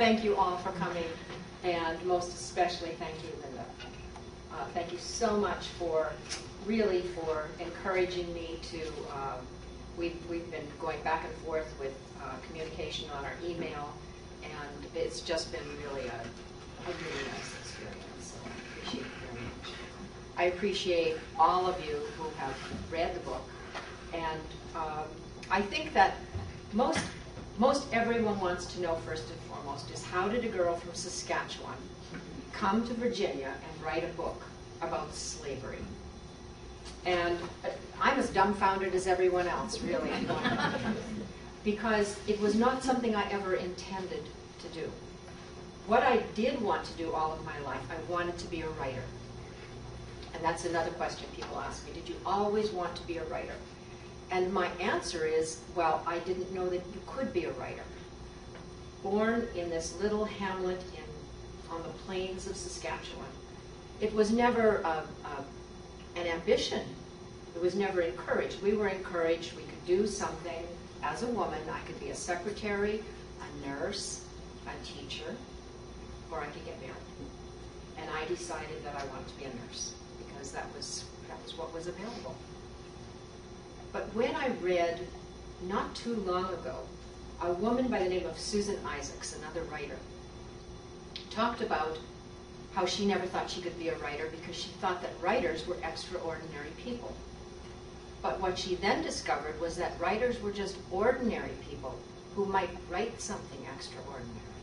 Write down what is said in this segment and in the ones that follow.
thank you all for coming, and most especially thank you, Linda. Thank you so much for encouraging me to, we've been going back and forth with communication on our email, and it's just been really a really nice experience, so I appreciate it very much. I appreciate all of you who have read the book, and I think that most everyone wants to know first and foremost is, how did a girl from Saskatchewan come to Virginia and write a book about slavery? And I'm as dumbfounded as everyone else, really, because it was not something I ever intended to do. What I did want to do all of my life, I wanted to be a writer. And that's another question people ask me, did you always want to be a writer? And my answer is, well, I didn't know that you could be a writer. Born in this little hamlet on the plains of Saskatchewan, it was never an ambition. It was never encouraged. We were encouraged we could do something as a woman. I could be a secretary, a nurse, a teacher, or I could get married. And I decided that I wanted to be a nurse because that was what was available. But when I read, not too long ago, a woman by the name of Susan Isaacs, another writer, talked about how she never thought she could be a writer because she thought that writers were extraordinary people. But what she then discovered was that writers were just ordinary people who might write something extraordinary.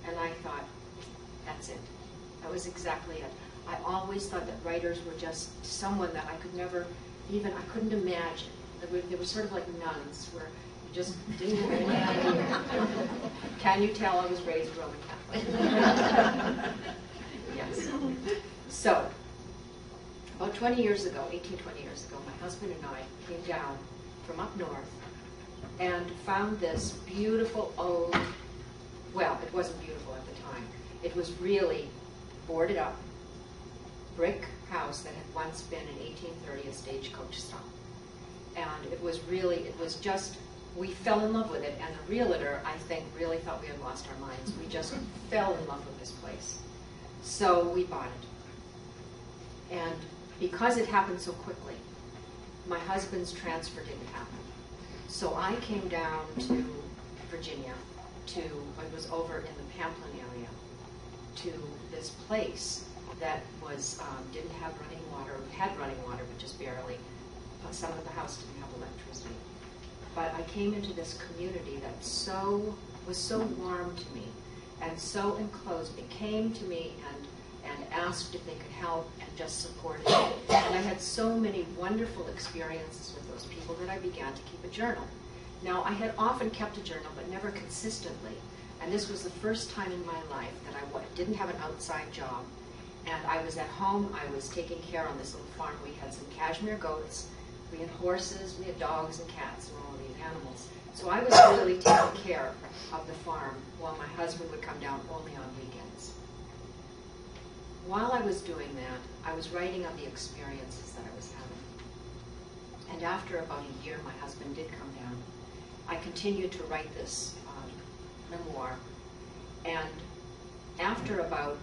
And I thought, that's it. That was exactly it. I always thought that writers were just someone that I could never even, I couldn't imagine. They were sort of like nuns, where you just didn't have any idea. Can you tell I was raised Roman Catholic? Yes. So, about 20 years ago, 18, 20 years ago, my husband and I came down from up north and found this beautiful old, well, it wasn't beautiful at the time. It was really boarded up, brick house that had once been in 1830 a stagecoach stop. And it was just, we fell in love with it, and the realtor, I think, really thought we had lost our minds. We just fell in love with this place. So we bought it. And because it happened so quickly, my husband's transfer didn't happen. So I came down to Virginia, to what was over in the Pamplin area, to this place that was, didn't have running water, had running water, but just barely. Some of the house didn't have electricity. But I came into this community that was so warm to me and so enclosed me, came to me and asked if they could help and just supported me. And I had so many wonderful experiences with those people that I began to keep a journal. Now, I had often kept a journal, but never consistently. And this was the first time in my life that I didn't have an outside job. And I was at home, I was taking care on this little farm. We had some cashmere goats, we had horses, we had dogs and cats, and all of these animals. So I was really taking care of the farm while my husband would come down only on weekends. While I was doing that, I was writing on the experiences that I was having. And after about a year, my husband did come down. I continued to write this memoir. And after about,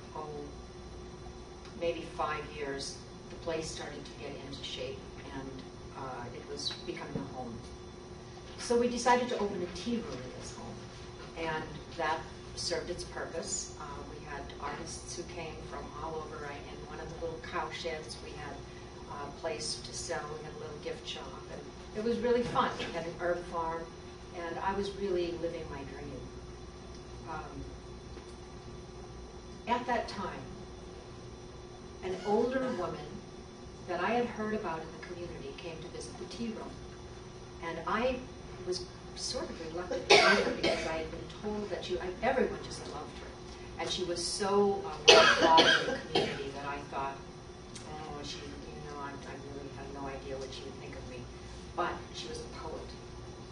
maybe 5 years, the place started to get into shape, and it was becoming a home. So we decided to open a tea room in this home, and that served its purpose. We had artists who came from all over. In one of the little cow sheds, we had a place to sell. We had a little gift shop, and it was really fun. We had an herb farm, and I was really living my dream. At that time, an older woman that I had heard about in the community came to visit the tea room. And I was sort of reluctant to meet her because I had been told that everyone just loved her. And she was so well-thought in the community that I thought, oh, I really had no idea what she would think of me. But she was a poet,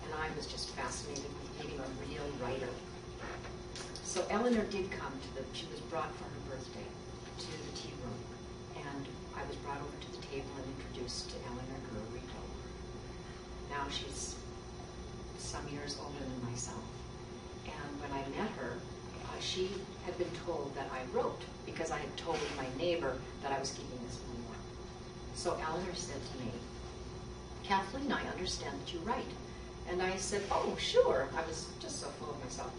and I was just fascinated with meeting a real writer. So Eleanor did come she was brought for her birthday to the tea room. And I was brought over to the table and introduced to Eleanor Gurrito. Now she's some years older than myself. And when I met her, she had been told that I wrote because I had told my neighbor that I was keeping this memoir. So Eleanor said to me, Kathleen, I understand that you write. And I said, oh, sure. I was just so full of myself.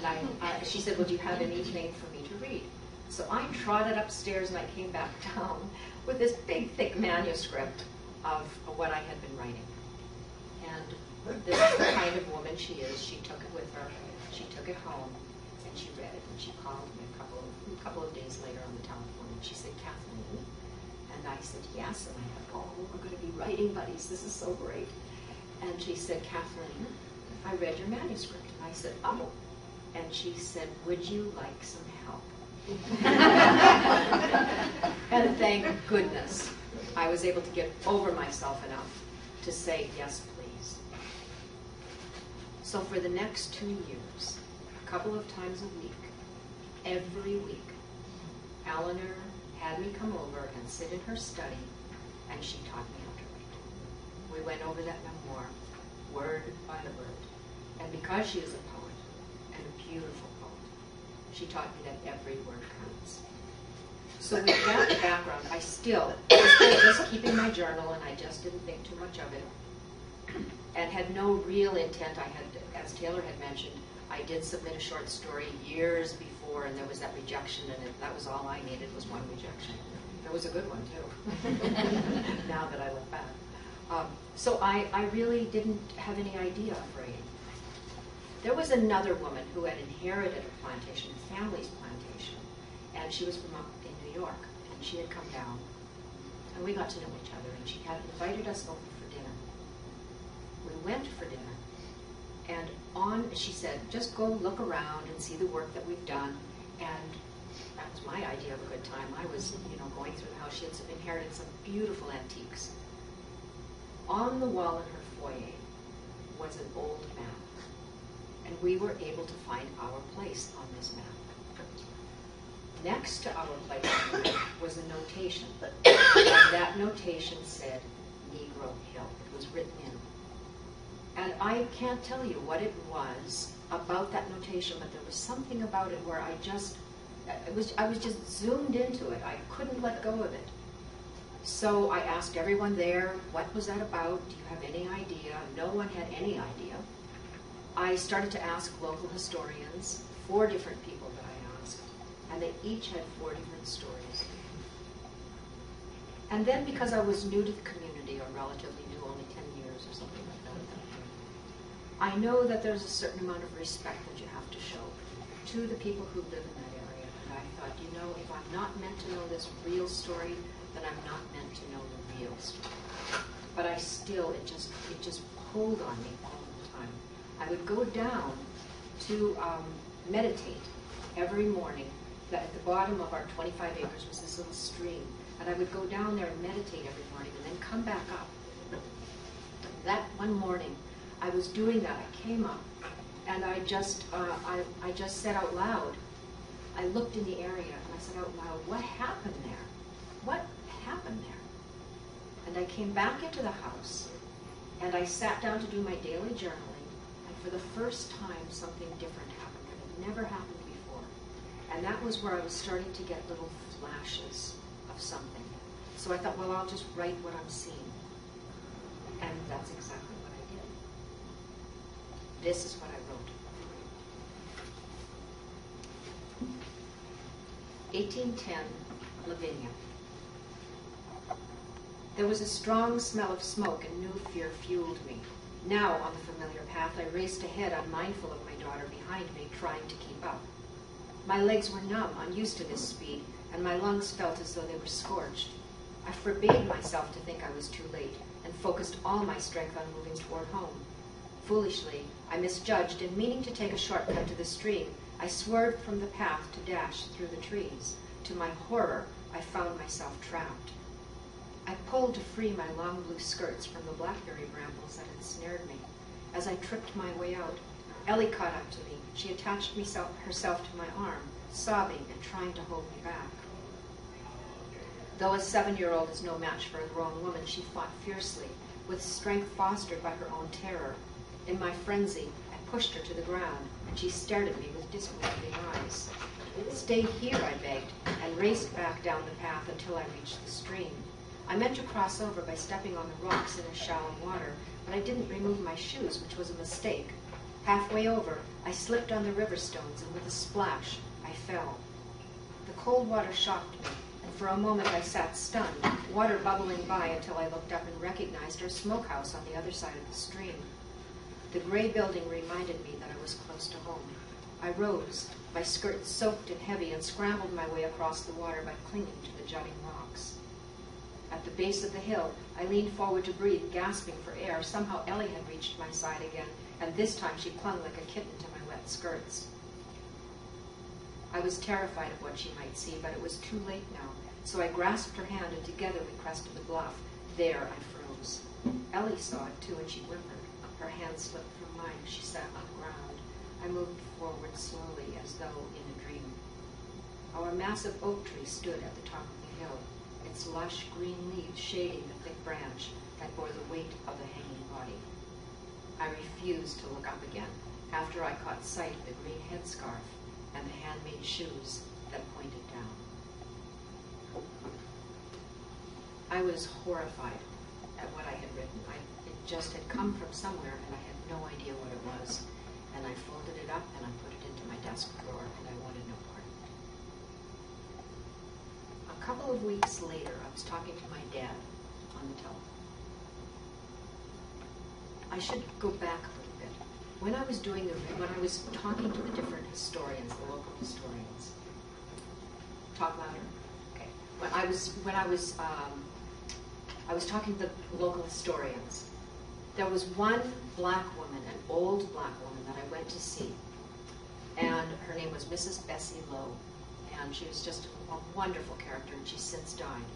And she said, well, do you have anything for me to read? So I trotted upstairs and I came back down with this big, thick manuscript of what I had been writing. And this is the kind of woman she is. She took it with her. She took it home and she read it. And she called me a couple of days later on the telephone and she said, Kathleen. And I said, yes. And I thought, oh, we're going to be writing buddies. This is so great. And she said, Kathleen, I read your manuscript. And I said, oh. And she said, would you like some help? And thank goodness I was able to get over myself enough to say, yes, please. So for the next 2 years, a couple of times a week, every week, Eleanor had me come over and sit in her study, and she taught me how to write. We went over that memoir, word by word. And because she is a poet, and a beautiful poet, she taught me that every word counts. So with that background, I was still just keeping my journal, and I just didn't think too much of it, and had no real intent. I had, as Taylor had mentioned, I did submit a short story years before, and there was that rejection, and that was all I needed was one rejection. It was a good one, too, now that I look back. So I really didn't have any idea of writing. There was another woman who had inherited a plantation, a family's plantation, and she was from up in New York, and she had come down, and we got to know each other, and she had invited us over for dinner. We went for dinner, and she said, just go look around and see the work that we've done, and that was my idea of a good time. I was, going through the house. She had inherited some beautiful antiques. On the wall in her foyer was an old map, and we were able to find our place on this map. Next to our place on the map was a notation, and that notation said Negro Hill. It was written in. And I can't tell you what it was about that notation, but there was something about it where I was just zoomed into it. I couldn't let go of it. So I asked everyone there, what was that about? Do you have any idea? No one had any idea. I started to ask local historians, 4 different people that I asked, and they each had 4 different stories. And then because I was new to the community, or relatively new, only 10 years or something like that, I know that there's a certain amount of respect that you have to show to the people who live in that area. And I thought, if I'm not meant to know this real story, then I'm not meant to know the real story. But it just pulled on me all the time. I would go down to meditate every morning. At the bottom of our 25 acres was this little stream. And I would go down there and meditate every morning and then come back up. That one morning, I was doing that. I came up and I just said out loud, I looked in the area and I said out loud, what happened there? What happened there? And I came back into the house and I sat down to do my daily journaling, and for the first time something different happened that had never happened before. And that was where I was starting to get little flashes of something. So I thought, well, I'll just write what I'm seeing. And that's exactly what I did. This is what I wrote. 1810, Lavinia. There was a strong smell of smoke, and new fear fueled me. Now, on the familiar path, I raced ahead, unmindful of my daughter behind me, trying to keep up. My legs were numb, unused to this speed, and my lungs felt as though they were scorched. I forbade myself to think I was too late, and focused all my strength on moving toward home. Foolishly, I misjudged, and meaning to take a shortcut to the stream, I swerved from the path to dash through the trees. To my horror, I found myself trapped. I pulled to free my long blue skirts from the blackberry brambles that had snared me. As I tripped my way out, Ellie caught up to me. She attached herself to my arm, sobbing and trying to hold me back. Though a 7-year-old is no match for a grown woman, she fought fiercely, with strength fostered by her own terror. In my frenzy, I pushed her to the ground, and she stared at me with disbelieving eyes. "Stay here," I begged, and raced back down the path until I reached the stream. I meant to cross over by stepping on the rocks in the shallow water, but I didn't remove my shoes, which was a mistake. Halfway over, I slipped on the river stones, and with a splash, I fell. The cold water shocked me, and for a moment I sat stunned, water bubbling by until I looked up and recognized our smokehouse on the other side of the stream. The gray building reminded me that I was close to home. I rose, my skirts soaked and heavy, and scrambled my way across the water by clinging to the jutting rocks. At the base of the hill, I leaned forward to breathe, gasping for air. Somehow Ellie had reached my side again, and this time she clung like a kitten to my wet skirts. I was terrified of what she might see, but it was too late now, so I grasped her hand, and together we crested the bluff. There I froze. Ellie saw it too, and she whimpered. Her hand slipped from mine as she sat on the ground. I moved forward slowly, as though in a dream. Our massive oak tree stood at the top of the hill, its lush green leaves shading the thick branch that bore the weight of the hanging body. I refused to look up again after I caught sight of the green headscarf and the handmade shoes that pointed down. I was horrified at what I had written. It just had come from somewhere, and I had no idea what it was. And I folded it up, and I put it into my desk drawer, and I wanted no part of it. A couple of weeks later, I was talking to my dad on the telephone. I should go back a little bit. When I was talking to the different historians, the local historians. Talk louder. Okay. I was talking to the local historians. There was one black woman, an old black woman that I went to see, and her name was Mrs. Bessie Lowe, and she was just a wonderful character, and she's since died.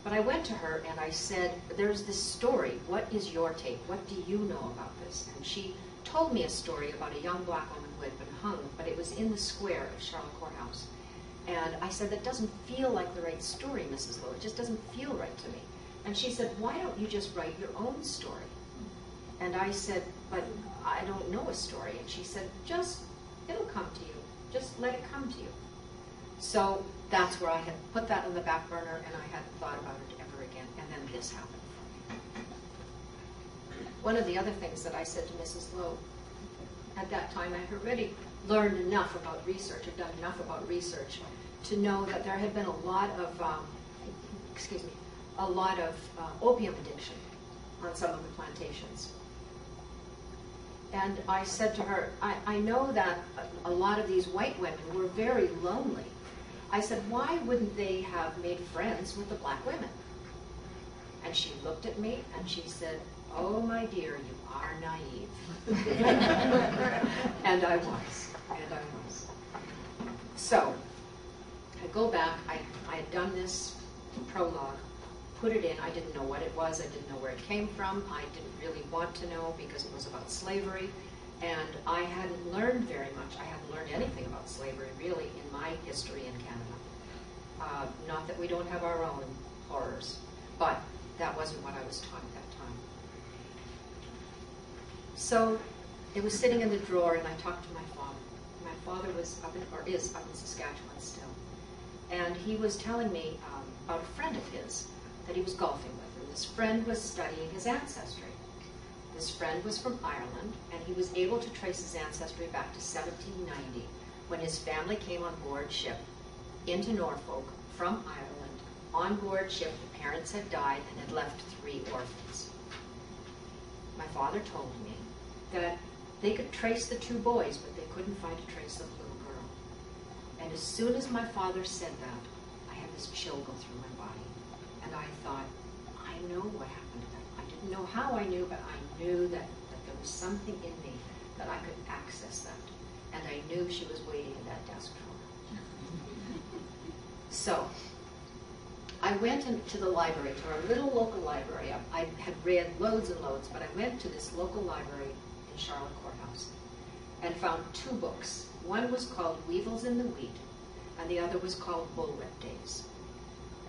But I went to her and I said, "There's this story. What is your take? What do you know about this?" And she told me a story about a young black woman who had been hung, but it was in the square of Charlotte Courthouse. And I said, "That doesn't feel like the right story, Mrs. Lowe. It just doesn't feel right to me." And she said, "Why don't you just write your own story?" And I said, "But I don't know a story." And she said, "It'll come to you. Just let it come to you." So that's where I had put that on the back burner, and I hadn't thought about it ever again. And then this happened for me. One of the other things that I said to Mrs. Lowe, at that time I had already learned enough about research, I've done enough about research, to know that there had been a lot of opium addiction on some of the plantations. And I said to her, I know that a lot of these white women were very lonely. I said, "Why wouldn't they have made friends with the black women?" And she looked at me and she said, "Oh, my dear, you are naive." And I was. So I go back. I had done this prologue, put it in. I didn't know what it was. I didn't know where it came from. I didn't really want to know because it was about slavery. And I hadn't learned very much. I hadn't learned anything about slavery, really, in my history in Canada. Not that we don't have our own horrors, but that wasn't what I was taught at that time. So it was sitting in the drawer, and I talked to my father. My father is up in Saskatchewan still. And he was telling me about a friend of his that he was golfing with. And this friend was studying his ancestry. This friend was from Ireland, and he was able to trace his ancestry back to 1790, when his family came on board ship into Norfolk from Ireland. On board ship, the parents had died and had left 3 orphans. My father told me that they could trace the 2 boys, but they couldn't find a trace of the little girl. And as soon as my father said that, I had this chill go through my body. And I thought, I know what happened to them. I didn't know how I knew, but I knew that there was something in me that I could access that. And I knew she was waiting in that desk drawer. So I went into the library, to our little local library. I had read loads and loads, but I went to this local library in Charlotte Courthouse and found 2 books. One was called Weevils in the Wheat, and the other was called Bullwhip Days.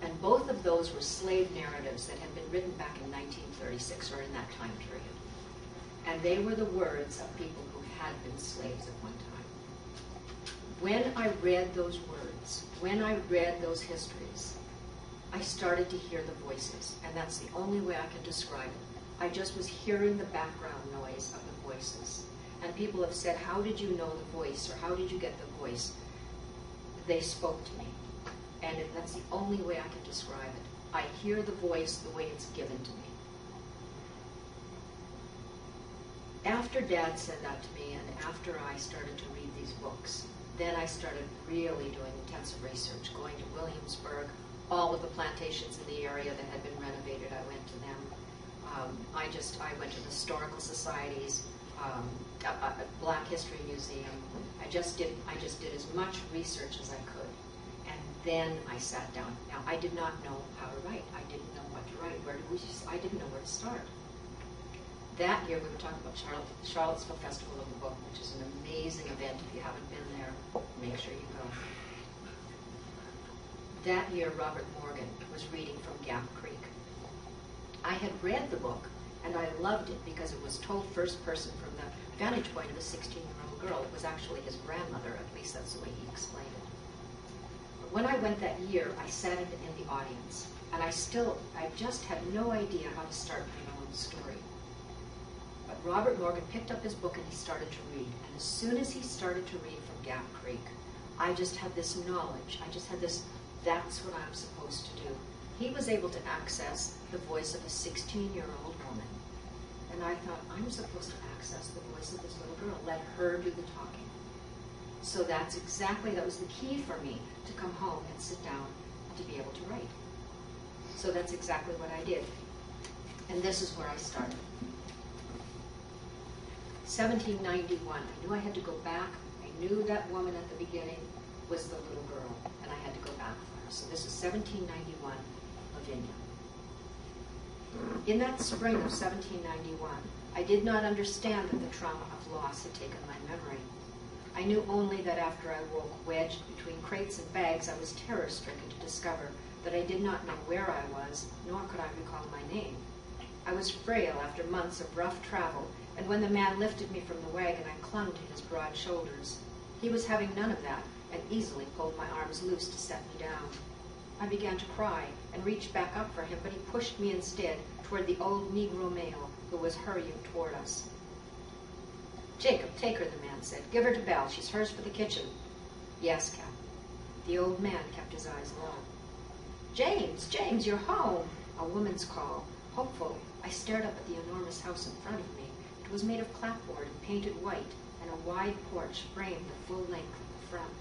And both of those were slave narratives that had been written back in 1936, or in that time period. And they were the words of people who slaves at one time. When I read those words, when I read those histories, I started to hear the voices, and that's the only way I can describe it. I just was hearing the background noise of the voices. And people have said, how did you know the voice, or how did you get the voice? They spoke to me. And that's the only way I can describe it. I hear the voice the way it's given to me. After Dad said that to me, and after I started to read these books, then I started really doing intensive research, going to Williamsburg, all of the plantations in the area that had been renovated, I went to them. I went to the historical societies, a Black History Museum. I just did as much research as I could. And then I sat down. Now, I did not know how to write. I didn't know what to write. I didn't know where to start. That year, we were talking about Charlottesville Festival of the Book, which is an amazing event. If you haven't been there, make sure you go. That year, Robert Morgan was reading from Gap Creek. I had read the book, and I loved it because it was told first person from the vantage point of a 16-year-old girl. It was actually his grandmother, at least that's the way he explained it. But when I went that year, I sat in the audience, and I just had no idea how to start my own story. But Robert Morgan picked up his book and he started to read. And as soon as he started to read from Gap Creek, I just had this knowledge. I just had this, that's what I'm supposed to do. He was able to access the voice of a 16-year-old woman. And I thought, I'm supposed to access the voice of this little girl. Let her do the talking. So that was the key for me to come home and sit down to be able to write. So that's exactly what I did. And this is where I started. 1791, I knew I had to go back. I knew that woman at the beginning was the little girl, and I had to go back for her. So this is 1791, Lavinia. In that spring of 1791, I did not understand that the trauma of loss had taken my memory. I knew only that after I woke wedged between crates and bags, I was terror-stricken to discover that I did not know where I was, nor could I recall my name. I was frail after months of rough travel, and when the man lifted me from the wagon, I clung to his broad shoulders. He was having none of that, and easily pulled my arms loose to set me down. I began to cry and reached back up for him, but he pushed me instead toward the old Negro male who was hurrying toward us. "Jacob, take her," the man said. "Give her to Belle. She's hers for the kitchen." "Yes, Cap." The old man kept his eyes low. "James, James, you're home!" A woman's call. Hopeful, I stared up at the enormous house in front of me. It was made of clapboard and painted white, and a wide porch framed the full length of the front.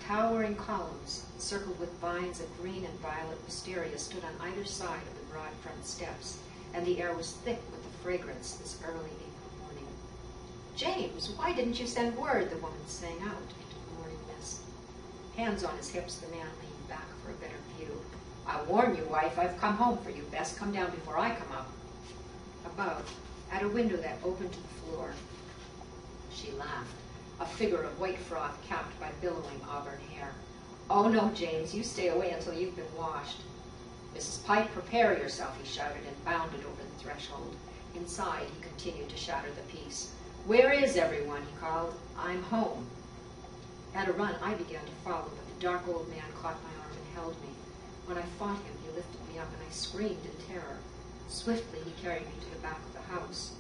Towering columns, circled with vines of green and violet wisteria, stood on either side of the broad front steps, and the air was thick with the fragrance this early April morning. "James, why didn't you send word?" the woman sang out into the morning mist. Hands on his hips, the man leaned back for a better view. "I warn you, wife, I've come home for you. Best come down before I come up." Above, at a window that opened to the floor, she laughed, a figure of white froth capped by billowing auburn hair. "Oh, no, James, you stay away until you've been washed." "Mrs. Pike, prepare yourself," he shouted, and bounded over the threshold. Inside, he continued to shatter the peace. "Where is everyone?" he called. "I'm home." At a run, I began to follow, but the dark old man caught my arm and held me. When I fought him, he lifted me up, and I screamed in terror. Swiftly, he carried me to the back of the house.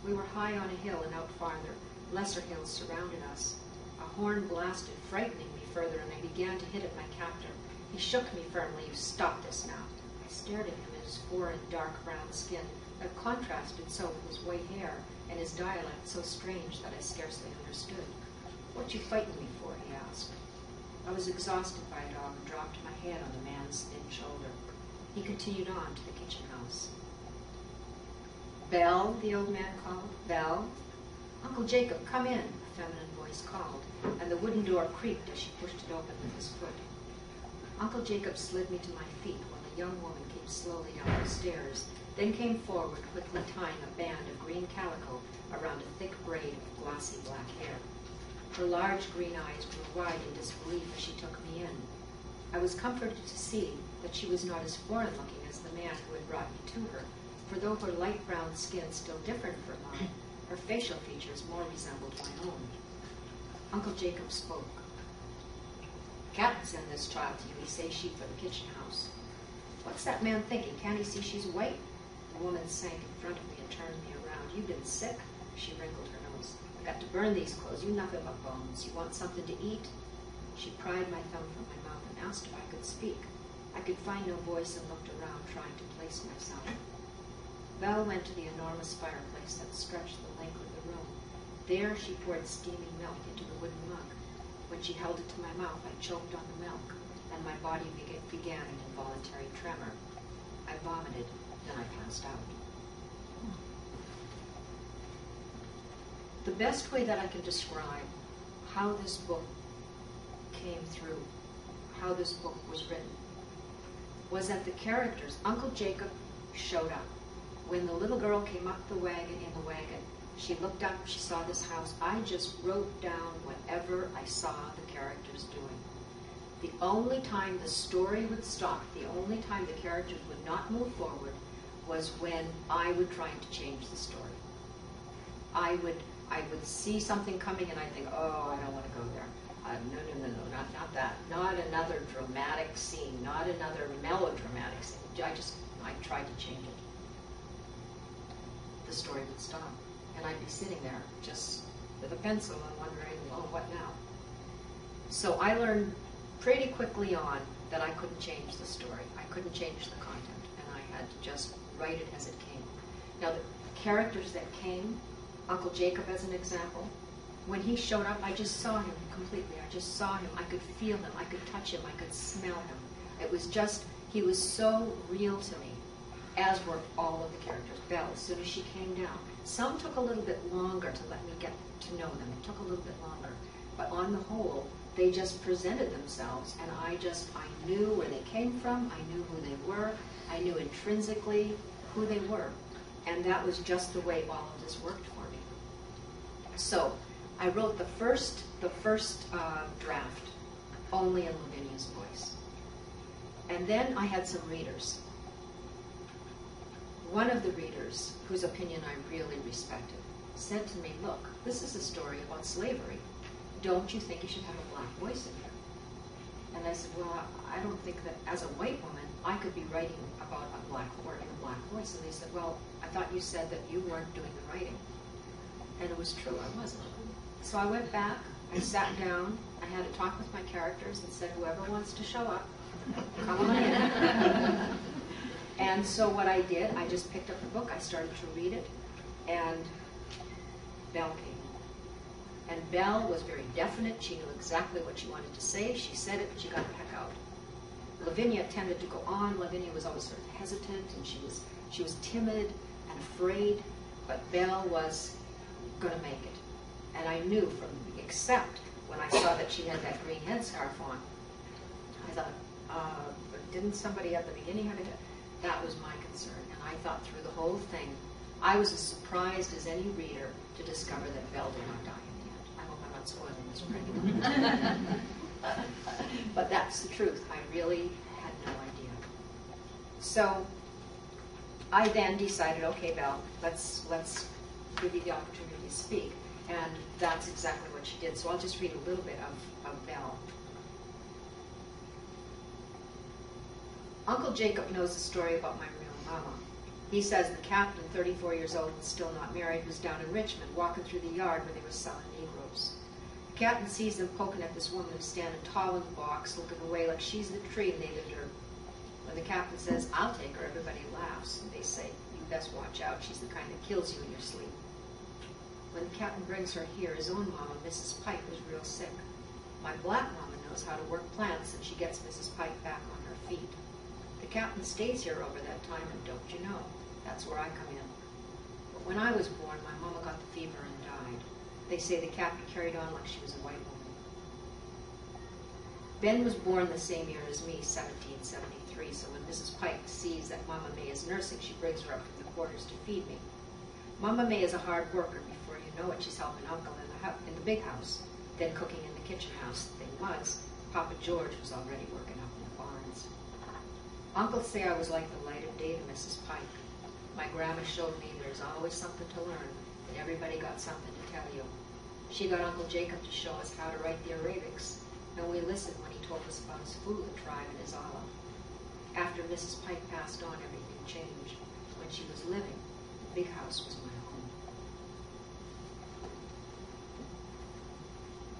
We were high on a hill, and out farther, lesser hills surrounded us. A horn blasted, frightening me further, and I began to hit at my captor. He shook me firmly. "You stop this now." I stared at him at his foreign, dark brown skin that contrasted so with his white hair, and his dialect so strange that I scarcely understood. "What you fighting me for?" he asked. I was exhausted by it all and dropped my head on the man's thin shoulder. He continued on to the kitchen house. "Belle," the old man called. "Belle." "Uncle Jacob, come in," a feminine voice called, and the wooden door creaked as she pushed it open with his foot. Uncle Jacob slid me to my feet while a young woman came slowly down the stairs, then came forward, quickly tying a band of green calico around a thick braid of glossy black hair. Her large green eyes grew wide in disbelief as she took me in. I was comforted to see that she was not as foreign-looking as the man who had brought me to her, for though her light brown skin still differed from mine, her facial features more resembled my own. Uncle Jacob spoke. Can't send this child to you, he say she for the kitchen house. What's that man thinking? Can't he see she's white? The woman sank in front of me and turned me around. You been sick? She wrinkled her nose. I got to burn these clothes. You nothing but bones. You want something to eat? She pried my thumb from my mouth and asked if I could speak. I could find no voice and looked around, trying to place myself. Belle went to the enormous fireplace that stretched the length of the room. There she poured steaming milk into the wooden mug. When she held it to my mouth, I choked on the milk, and my body began an involuntary tremor. I vomited, then I passed out. The best way that I can describe how this book came through, how this book was written, was that the characters, Uncle Jacob showed up. When the little girl came up in the wagon, she looked up, she saw this house. I just wrote down whatever I saw the characters doing. The only time the story would stop, the only time the characters would not move forward, was when I would try to change the story. I would see something coming and I'd think, oh, I don't want to go there. No, not that. Not another dramatic scene, not another melodramatic scene. I tried to change it. The story would stop. And I'd be sitting there just with a pencil and wondering, oh, what now? So I learned pretty quickly on that I couldn't change the story. I couldn't change the content, and I had to just write it as it came. Now, the characters that came, Uncle Jacob as an example, when he showed up, I just saw him completely. I just saw him. I could feel him. I could touch him. I could smell him. It was just, he was so real to me, as were all of the characters. Belle, as soon as she came down. Some took a little bit longer to let me get to know them. It took a little bit longer. But on the whole, they just presented themselves, and I knew where they came from. I knew who they were. I knew intrinsically who they were. And that was just the way all of this worked for me. So I wrote the first draft only in Lavinia's voice. And then I had some readers. One of the readers, whose opinion I really respected, said to me, look, this is a story about slavery. Don't you think you should have a black voice in here? And I said, well, I don't think that as a white woman, I could be writing about a black word in a black voice. And they said, well, I thought you said that you weren't doing the writing. And it was true, I wasn't. So I went back, I sat down, I had a talk with my characters and said, whoever wants to show up, come on in. And so what I did, I just picked up the book, I started to read it, and Belle came in. And Belle was very definite, she knew exactly what she wanted to say, she said it, but she got the heck out. Lavinia tended to go on. Lavinia was always sort of hesitant, and she was timid and afraid, but Belle was going to make it. And I knew except when I saw that she had that green headscarf on, I thought, but didn't somebody at the beginning have it? That was my concern, and I thought through the whole thing. I was as surprised as any reader to discover that Belle did not die in the end. I hope I'm not spoiling this for anyone. But that's the truth. I really had no idea. So I then decided, okay, Belle, let's give you the opportunity to speak. And that's exactly what she did. So I'll just read a little bit of Belle. Uncle Jacob knows the story about my real mama. He says the captain, 34 years old and still not married, was down in Richmond walking through the yard where they were selling Negroes. The captain sees them poking at this woman who's standing tall in the box, looking away like she's the tree and they lived her. When the captain says, I'll take her, everybody laughs, and they say, you best watch out, she's the kind that kills you in your sleep. When the captain brings her here, his own mama, Mrs. Pike, was real sick. My black mama knows how to work plants, and she gets Mrs. Pike back on her feet. The captain stays here over that time, and don't you know, that's where I come in. But when I was born, my mama got the fever and died. They say the captain carried on like she was a white woman. Ben was born the same year as me, 1773, so when Mrs. Pike sees that Mama May is nursing, she brings her up to the quarters to feed me. Mama May is a hard worker. Before you know it, she's helping Uncle in the big house, then cooking in the kitchen house. The thing was, Papa George was already working up in the barns. Uncles say I was like the light of day to Mrs. Pike. My grandma showed me there's always something to learn, and everybody got something to tell you. She got Uncle Jacob to show us how to write the Arabics, and we listened when he told us about his Fula tribe and his Allah. After Mrs. Pike passed on, everything changed. When she was living, the big house was my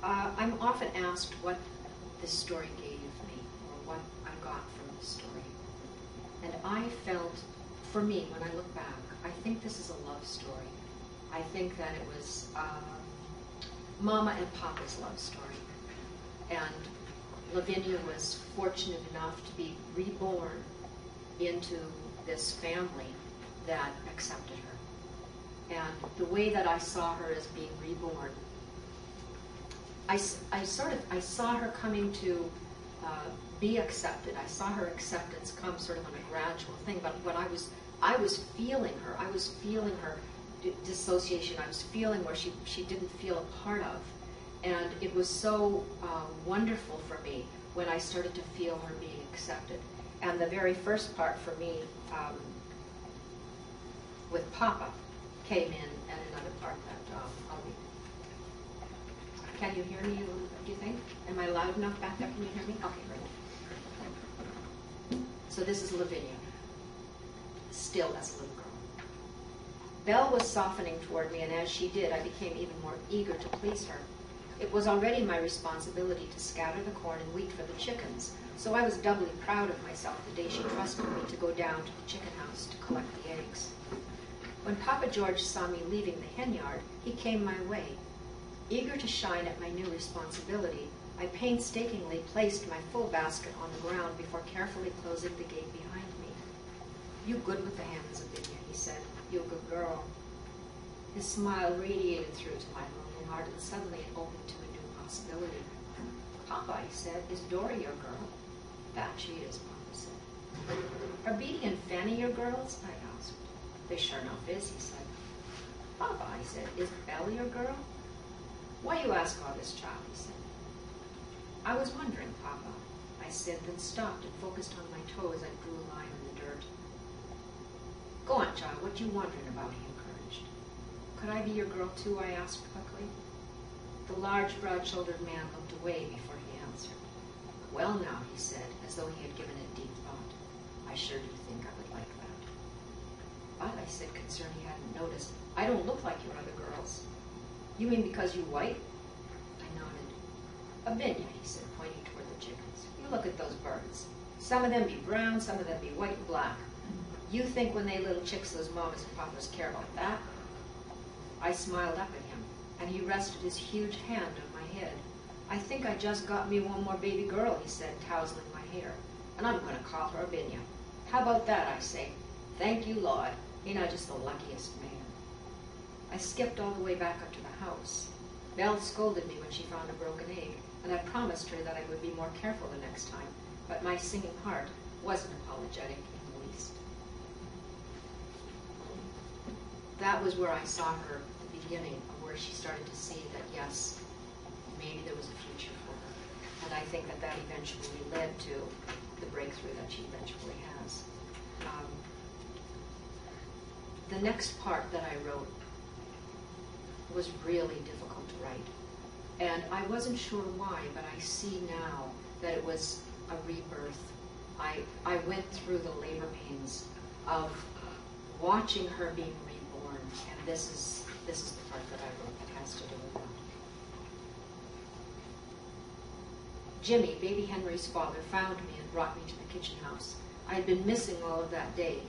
home. I'm often asked what this story gave me, or what I got from the story. And I felt, for me, when I look back, I think this is a love story. I think that it was Mama and Papa's love story. And Lavinia was fortunate enough to be reborn into this family that accepted her. And the way that I saw her as being reborn, I saw her coming to be accepted. I saw her acceptance come sort of on a gradual thing. But what I was feeling her. I was feeling her dissociation. I was feeling where she didn't feel a part of. And it was so wonderful for me when I started to feel her being accepted. And the very first part for me with Papa came in at another part that I'll read. Can you hear me, do you think? Am I loud enough back there? Can you hear me? Okay, great. So this is Lavinia, still as a little girl. Belle was softening toward me, and as she did, I became even more eager to please her. It was already my responsibility to scatter the corn and wheat for the chickens, so I was doubly proud of myself the day she trusted me to go down to the chicken house to collect the eggs. When Papa George saw me leaving the hen yard, he came my way. Eager to shine at my new responsibility, I painstakingly placed my full basket on the ground before carefully closing the gate behind me. "You good with the hens, Lavinia," he said. "You a good girl." His smile radiated through to my lonely heart, and suddenly it opened to a new possibility. "Papa," he said, "is Dory your girl?" "That she is," Papa said. "Are Beatty and Fanny your girls?" I asked. "They sure enough is," he said. "Papa," I said, "is Belle your girl?" "Why you ask all this, child?" he said. "I was wondering, Papa," I said, then stopped and focused on my toe as I drew a line in the dirt. "Go on, child, what you wondering about?" he encouraged. "Could I be your girl too?" I asked quickly. The large, broad-shouldered man looked away before he answered. "Well now," he said, as though he had given it deep thought, "I sure do think I would like that." "But," I said, concerned he hadn't noticed, "I don't look like your other girls." "You mean because you white?" I nodded. "Lavinia," he said, pointing toward the chickens, "you look at those birds. Some of them be brown, some of them be white and black. You think when they little chicks, those mamas and papas care about that?" I smiled up at him, and he rested his huge hand on my head. "I think I just got me one more baby girl," he said, tousling my hair, "and I'm going to call her Lavinia. How about that, I say? Thank you, Lord. Ain't I just the luckiest man?" I skipped all the way back up to the house. Belle scolded me when she found a broken egg, and I promised her that I would be more careful the next time, but my singing heart wasn't apologetic in the least. That was where I saw her at the beginning, of where she started to see that, yes, maybe there was a future for her. And I think that that eventually led to the breakthrough that she eventually has. The next part that I wrote was really difficult to write. And I wasn't sure why, but I see now that it was a rebirth. I went through the labor pains of watching her being reborn, and this is the part that I wrote that has to do with that. Jimmy, baby Henry's father, found me and brought me to the kitchen house. I had been missing all of that day.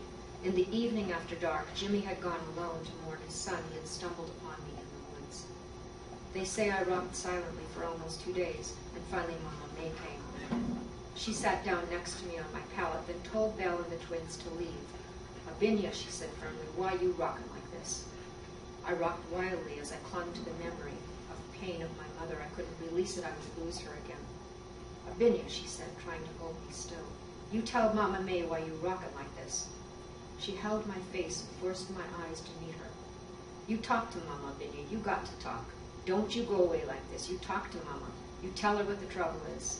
In the evening after dark, Jimmy had gone alone to mourn his son. He had stumbled upon me in the woods. They say I rocked silently for almost 2 days, and finally Mama May came. She sat down next to me on my pallet, then told Belle and the twins to leave. "Lavinia," she said firmly, "why you rocking like this?" I rocked wildly as I clung to the memory of the pain of my mother. I couldn't release it. I would lose her again. "Lavinia," she said, trying to hold me still, "you tell Mama May why you rocking like this." She held my face and forced my eyes to meet her. "You talk to Mama, Lavinia. You got to talk. Don't you go away like this. You talk to Mama. You tell her what the trouble is."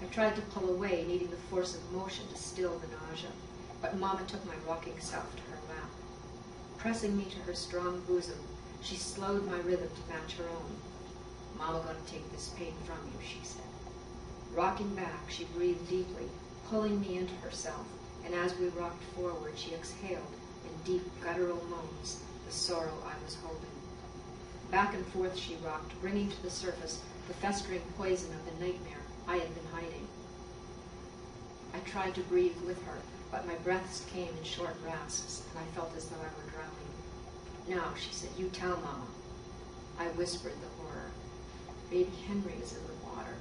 I tried to pull away, needing the force of motion to still the nausea, but Mama took my rocking self to her lap. Pressing me to her strong bosom, she slowed my rhythm to match her own. Mama going to take this pain from you, she said. Rocking back, she breathed deeply, pulling me into herself, and as we rocked forward, she exhaled in deep guttural moans the sorrow I was holding. Back and forth she rocked, bringing to the surface the festering poison of the nightmare I had been hiding. I tried to breathe with her, but my breaths came in short rasps, and I felt as though I were drowning. Now, she said, you tell Mama. I whispered the horror. Baby Henry is in the water.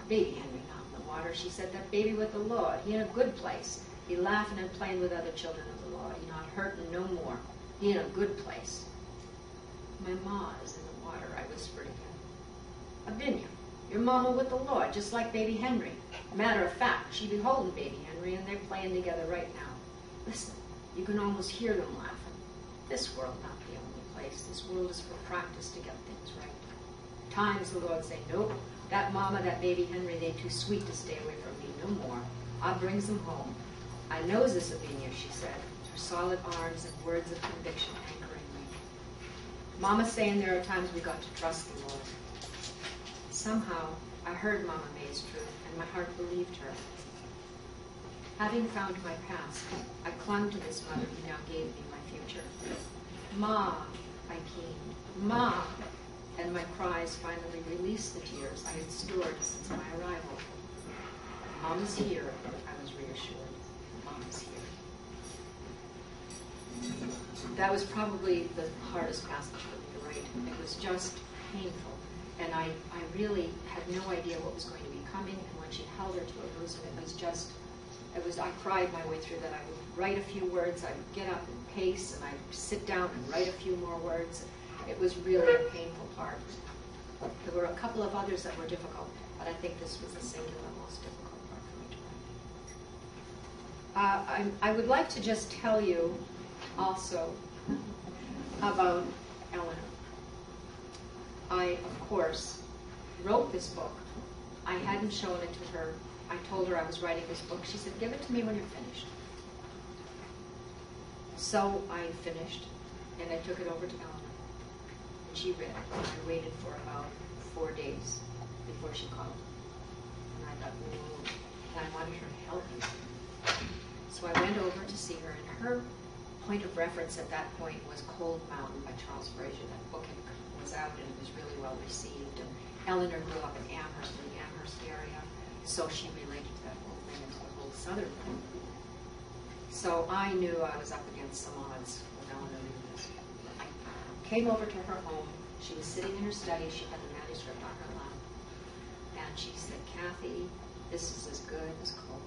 Baby Henry not in the water, she said. That baby with the Lord. He in a good place. He laughing and playing with other children of the Lord. He not hurting no more. He in a good place. My ma is in the water, I whispered again. Abinia, your mama with the Lord, just like baby Henry. Matter of fact, she be holding baby Henry, and they're playing together right now. Listen, you can almost hear them laughing. This world not the only place. This world is for practice to get things right. Times the Lord say, nope, that mama, that baby Henry, they too sweet to stay away from me no more. I brings them home. I knows this, Abinia, she said, her solid arms and words of conviction anchoring me. Mama saying there are times we got to trust the Lord. Somehow, I heard Mama May's truth, and my heart believed her. Having found my past, I clung to this mother who now gave me my future. Ma, I keened. Ma! And my cries finally released the tears I had stored since my arrival. Mama's here, I was reassured. Mama's here. That was probably the hardest passage for me to write. It was just painful. And I really had no idea what was going to be coming. And when she held her to her bosom, I cried my way through that. I would write a few words, I would get up and pace, and I'd sit down and write a few more words. It was really a painful part. There were a couple of others that were difficult, but I think this was the singular most difficult part for me to write. I would like to just tell you also about Eleanor. I, of course, wrote this book. I hadn't shown it to her. I told her I was writing this book. She said, give it to me when you're finished. So I finished, and I took it over to Eleanor. And she read it. And I waited for about 4 days before she called. And I thought, whoa. And I wanted her to help me. So I went over to see her, and her point of reference at that point was Cold Mountain by Charles Frazier. That book was out, and it was really well received. And Eleanor grew up in Amherst, in the Amherst area, so she related to that whole thing and to the whole southern thing. So I knew I was up against some odds with Eleanor in this. I came over to her home. She was sitting in her study. She had the manuscript on her lap. And she said, Kathy, this is as good as Cold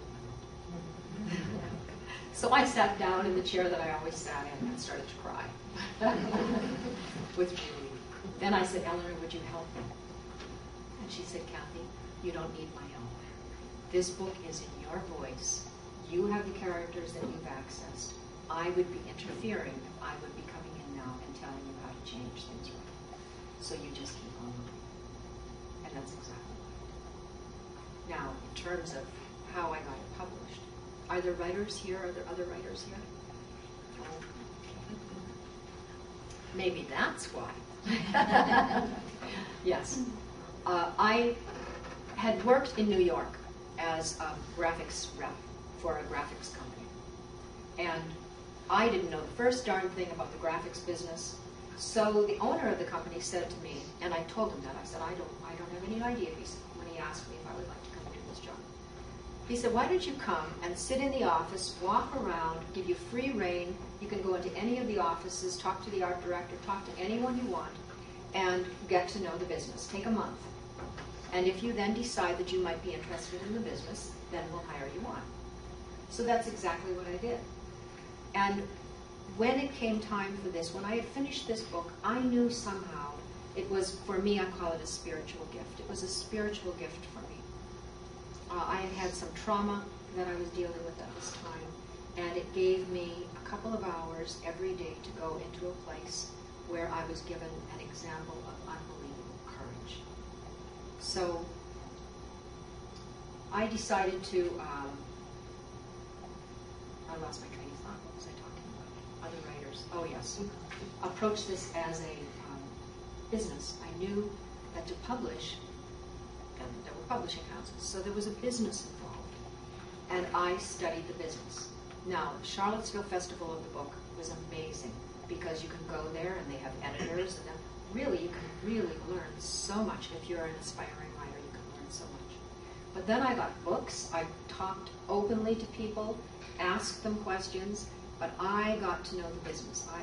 Mountain. So I sat down in the chair that I always sat in and started to cry with relief. Then I said, Eleanor, would you help me? And she said, Kathy, you don't need my help. This book is in your voice. You have the characters that you've accessed. I would be interfering if I would be coming in now and telling you how to change things right. So you just keep on moving. And that's exactly what. Now, in terms of how I got it published, are there writers here? Are there other writers here? Oh. Maybe that's why. Yes. I had worked in New York as a graphics rep for a graphics company. And I didn't know the first darn thing about the graphics business. So the owner of the company said to me, and I told him that, I said, I don't have any idea, when he asked me if I would like to come and do this job. He said, why don't you come and sit in the office, walk around, give you free reign, you can go into any of the offices, talk to the art director, talk to anyone you want, and get to know the business. Take a month. And if you then decide that you might be interested in the business, then we'll hire you on. So that's exactly what I did. And when it came time for this, when I had finished this book, I knew somehow it was, for me, I call it a spiritual gift. It was a spiritual gift for me. I had had some trauma that I was dealing with at this time, and it gave me a couple of hours every day to go into a place where I was given an example of unbelievable courage. So I decided to, I lost my train of thought. What was I talking about? Other writers. Oh, yes. Approach this as a business. I knew that to publish, and there were publishing houses, so there was a business involved. And I studied the business. Now, Charlottesville Festival of the Book was amazing because you can go there and they have editors, and then really, you can really learn so much. If you're an aspiring writer, you can learn so much. But then I got books, I talked openly to people, asked them questions, but I got to know the business. I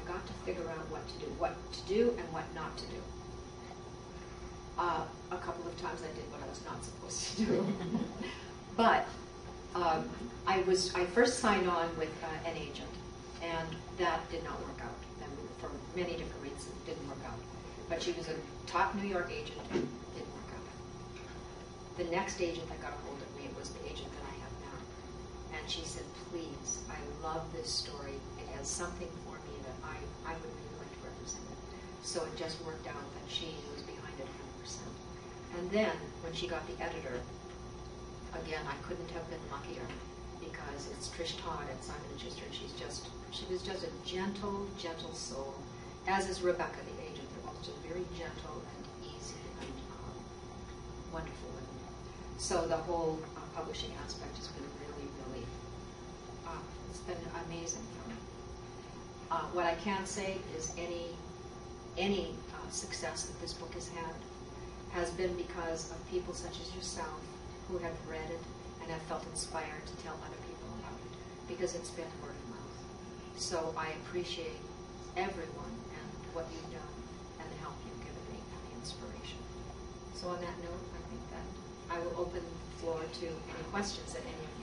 got to figure out what to do and what not to do. A couple of times I did what I was not supposed to do. But I first signed on with an agent, and that did not work out. And for many different reasons, it didn't work out. But she was a top New York agent, and it didn't work out. The next agent that got a hold of me was the agent that I have now. And she said, please, I love this story. It has something for me that I would really like to represent it. So it just worked out that she was behind it 100%. And then, when she got the editor, again, I couldn't have been luckier because it's Trish Todd at Simon & Schuster. She was just a gentle, gentle soul, as is Rebecca, the agent. They're both just very gentle and easy and wonderful women. So the whole publishing aspect has been really, really, it's been amazing for me. What I can say is any success that this book has been because of people such as yourself who have read it and have felt inspired to tell other people about it, because it's been word of mouth. So I appreciate everyone and what you've done and the help you've given me and the inspiration. So on that note, I think that I will open the floor to any questions that any of